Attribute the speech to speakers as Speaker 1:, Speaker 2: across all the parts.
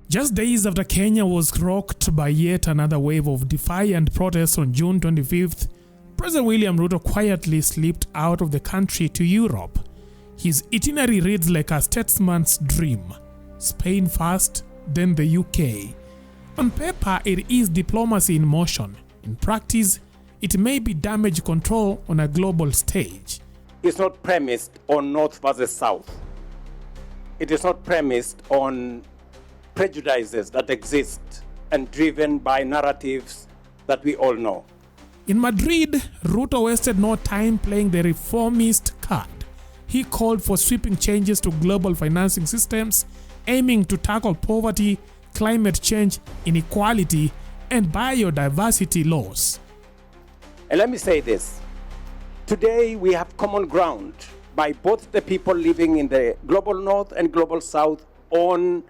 Speaker 1: Just days after Kenya was rocked by yet another wave of defiant protests on June 25th, President William Ruto quietly slipped out of the country to Europe. His itinerary reads like a statesman's dream. Spain first, then the UK. On paper, it is diplomacy in motion. In practice, it may be damage control on a global stage.
Speaker 2: It's not premised on North versus South. It is not premised on prejudices that exist and driven by narratives that we all know.
Speaker 1: In Madrid, Ruto wasted no time playing the reformist card. He called for sweeping changes to global financing systems, aiming to tackle poverty, climate change, inequality, and biodiversity loss.
Speaker 2: And let me say this. Today we have common ground by both the people living in the global north and global south on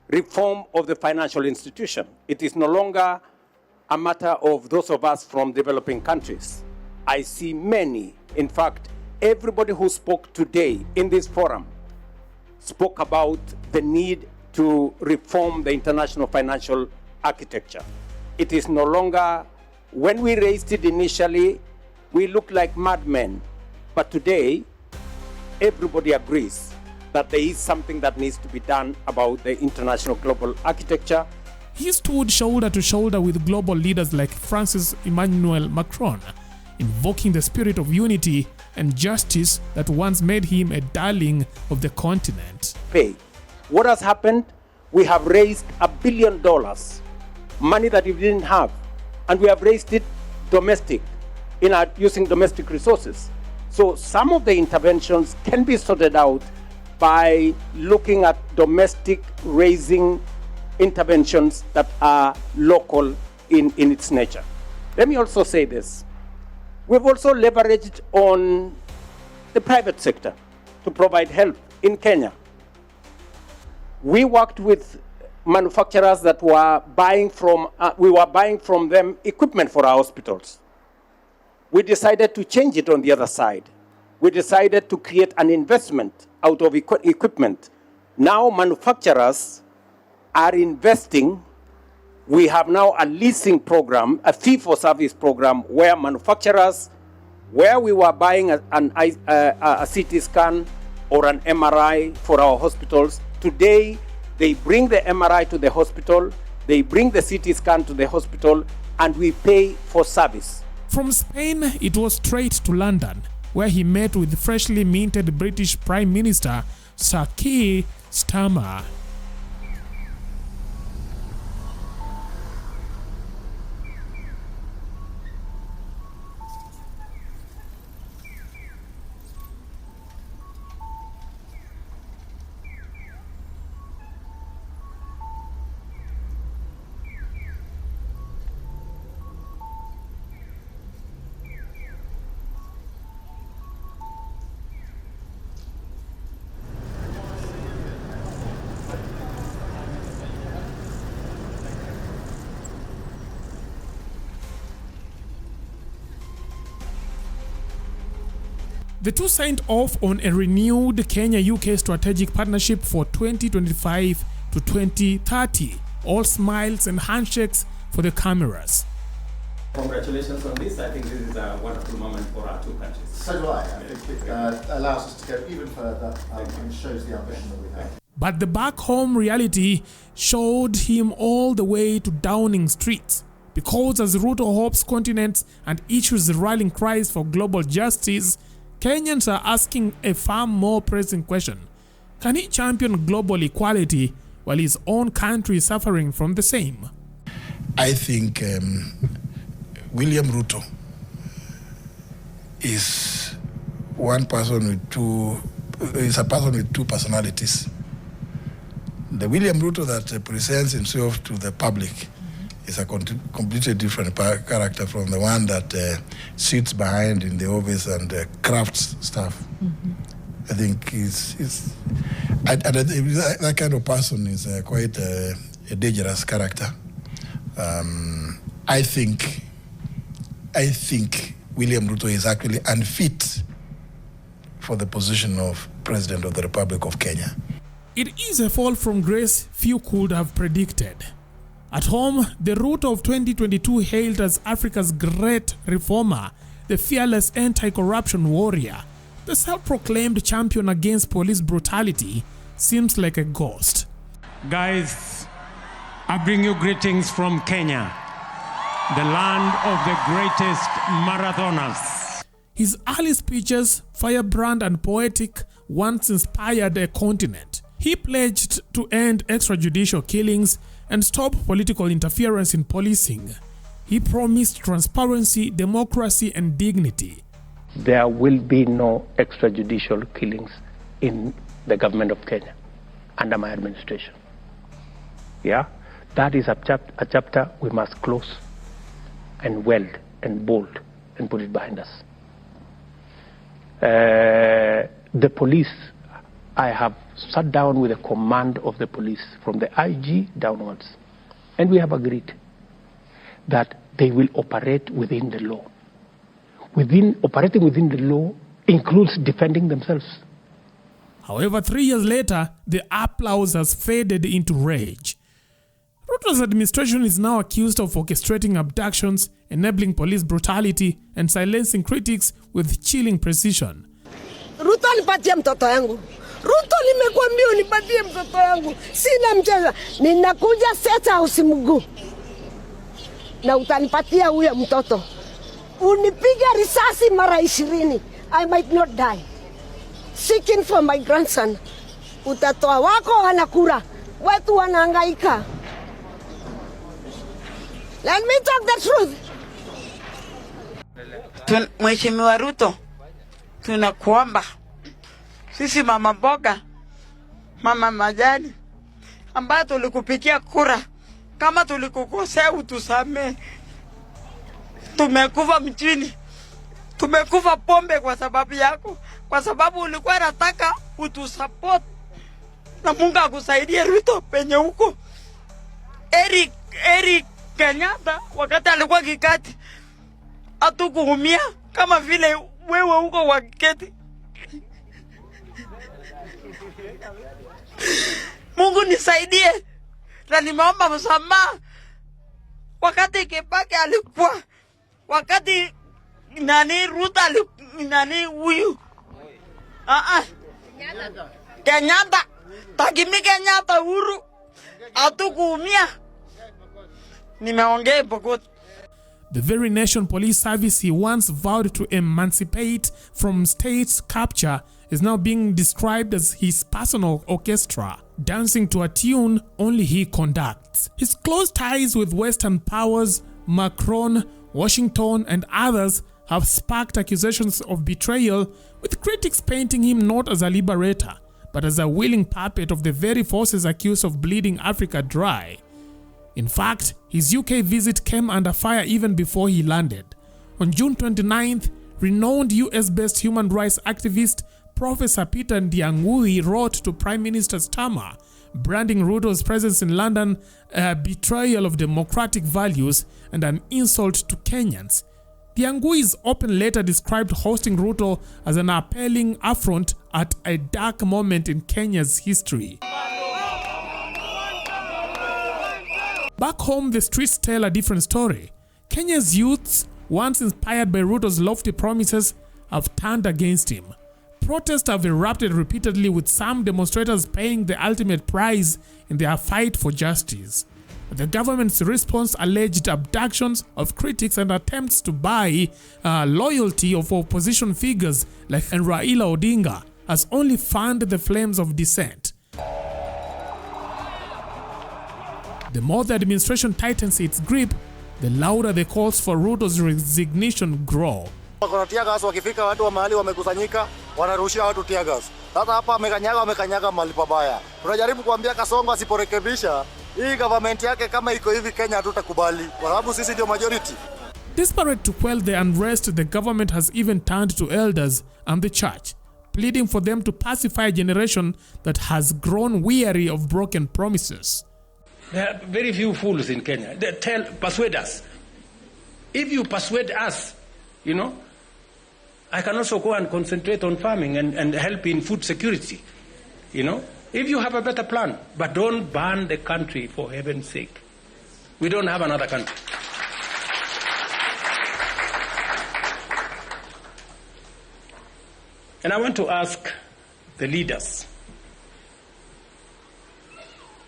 Speaker 2: reform of the financial institution. It is no longer a matter of those of us from developing countries. I see many, in fact, everybody who spoke today in this forum spoke about the need to reform the international financial architecture. It is no longer, when we raised it initially, we looked like madmen, but today, everybody agrees that there is something that needs to be done about the international global architecture.
Speaker 1: He stood shoulder to shoulder with global leaders like Francis Emmanuel Macron, invoking the spirit of unity and justice that once made him a darling of the continent.
Speaker 2: Pay. What has happened? We have raised $1 billion, money that we didn't have, and we have raised it domestic, using domestic resources. So some of the interventions can be sorted out by looking at domestic raising interventions that are local in its nature. Let me also say this. We've also leveraged on the private sector to provide help in Kenya. We worked with manufacturers that were buying from them equipment for our hospitals. We decided to change it on the other side. We decided to create an investment out of equipment. Now manufacturers are investing. We have now a leasing program, a fee-for-service program, where manufacturers, where we were buying a CT scan or an MRI for our hospitals, today they bring the MRI to the hospital, they bring the CT scan to the hospital, and we pay for service.
Speaker 1: From Spain, it was straight to London, where he met with freshly minted British Prime Minister Sir Keir Starmer. The two signed off on a renewed Kenya-UK strategic partnership for 2025 to 2030. All smiles and handshakes for the cameras.
Speaker 3: Congratulations on this. I think this is a wonderful moment for our two countries.
Speaker 4: So do I. I think it allows us to go even further and shows the ambition that we have.
Speaker 1: But the back home reality showed him all the way to Downing Street. Because as Ruto hopes continents and issues rallying cries for global justice, Kenyans are asking a far more pressing question. Can he champion global equality while his own country is suffering from the same?
Speaker 5: I think William Ruto is a person with two personalities. The William Ruto that presents himself to the public is a completely different character from the one that sits behind in the office and crafts stuff. I think that kind of person is quite a dangerous character. I think William Ruto is actually unfit for the position of President of the Republic of Kenya.
Speaker 1: It is a fall from grace few could have predicted. At home, the Ruto of 2022 hailed as Africa's great reformer, the fearless anti-corruption warrior, the self-proclaimed champion against police brutality, seems like a ghost.
Speaker 6: Guys, I bring you greetings from Kenya, the land of the greatest marathoners.
Speaker 1: His early speeches, firebrand and poetic, once inspired a continent. He pledged to end extrajudicial killings and stop political interference in policing. He promised transparency, democracy, and dignity.
Speaker 2: There will be no extrajudicial killings in the government of Kenya under my administration. Yeah, that is a chapter we must close and weld and bolt and put it behind us. The police, I have sat down with the command of the police from the IG downwards, and we have agreed that they will operate within the law. Operating within the law includes defending themselves.
Speaker 1: However, 3 years later, the applause has faded into rage. Ruto's administration is now accused of orchestrating abductions, enabling police brutality, and silencing critics with chilling precision.
Speaker 7: Ruto nipatie mtoto yangu. Ruto nimekuambia unipatie mtoto yangu. Sina mchezo. Ninakuja State House mguu. Na utanipatia huyo mtoto. Unipiga risasi mara 20. I might not die. Seeking for my grandson. Utatoa wako wanakura. Watu wanahangaika. Let me talk the truth.
Speaker 8: Mheshimiwa Ruto, tunakuomba sisi mama mboga, mama majani, ambayo tulikupigia kura, kama tulikukosea utusamee. Tumekufa mjini, tumekufa pombe kwa sababu yako, kwa sababu ulikuwa unataka utusupport, na Mungu akusaidie Ruto penye huko. Eric Kenyatta wakati alikuwa kikati hatukuumia kama vile wewe huko wakati. Mungu nisaidie, na nimeomba msamaha wakati Kibaki alikuwa, wakati nani Ruto nani huyu Kenyatta takimi Kenyatta huru hatukuumia. Nimeongea Bogota.
Speaker 1: The very nation police service he once vowed to emancipate from state capture is now being described as his personal orchestra, dancing to a tune only he conducts. His close ties with Western powers, Macron, Washington, and others have sparked accusations of betrayal, with critics painting him not as a liberator, but as a willing puppet of the very forces accused of bleeding Africa dry. In fact, his UK visit came under fire even before he landed. On June 29th, renowned US-based human rights activist Professor Peter Ndiangui wrote to Prime Minister Starmer, branding Ruto's presence in London a betrayal of democratic values and an insult to Kenyans. Ndiangui's open letter described hosting Ruto as an appalling affront at a dark moment in Kenya's history. Back home, the streets tell a different story. Kenya's youths, once inspired by Ruto's lofty promises, have turned against him. Protests have erupted repeatedly, with some demonstrators paying the ultimate price in their fight for justice. The government's response alleged abductions of critics and attempts to buy loyalty of opposition figures like Raila Odinga has only fanned the flames of dissent. The more the administration tightens its grip, the louder the calls for Ruto's resignation grow.
Speaker 9: Kuna tear gas, wakifika watu wa mahali wamekusanyika, wanarushia watu tear gas. Sasa hapa wamekanyaga mahali pabaya. Tunajaribu kuambia Kasongo asiporekebisha, hii government yake kama iko hivi Kenya hatutakubali, kwa sababu sisi ndio majority.
Speaker 1: Desperate to quell the unrest, the government has even turned to elders and the church, pleading for them to pacify a generation that has grown weary of broken promises.
Speaker 6: There are very few fools in Kenya. They persuade us. If you persuade us, I can also go and concentrate on farming and help in food security,
Speaker 10: If you have a better plan, but don't ban the country for heaven's sake. We don't have another country. And I want to ask the leaders,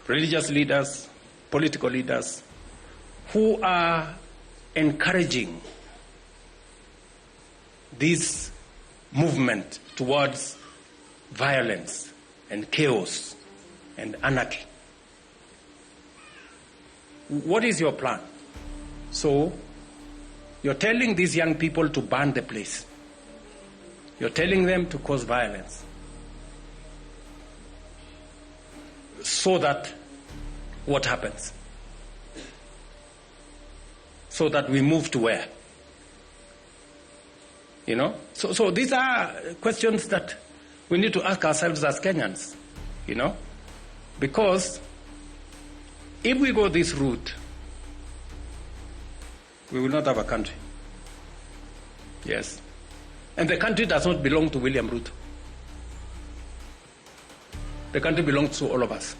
Speaker 10: religious leaders, political leaders, who are encouraging this movement towards violence and chaos and anarchy. What is your plan? So, you're telling these young people to burn the place. You're telling them to cause violence. So that what happens? So that we move to where? You know? So these are questions that we need to ask ourselves as Kenyans, you know? Because if we go this route, we will not have a country. Yes. And the country does not belong to William Ruto. The country belongs to all of us.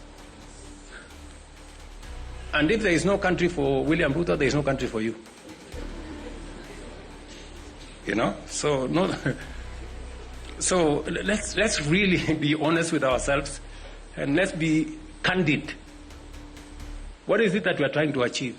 Speaker 10: And if there is no country for William Ruto, there is no country for you. You know? So no. So let's really be honest with ourselves and let's be candid. What is it that we are trying to achieve?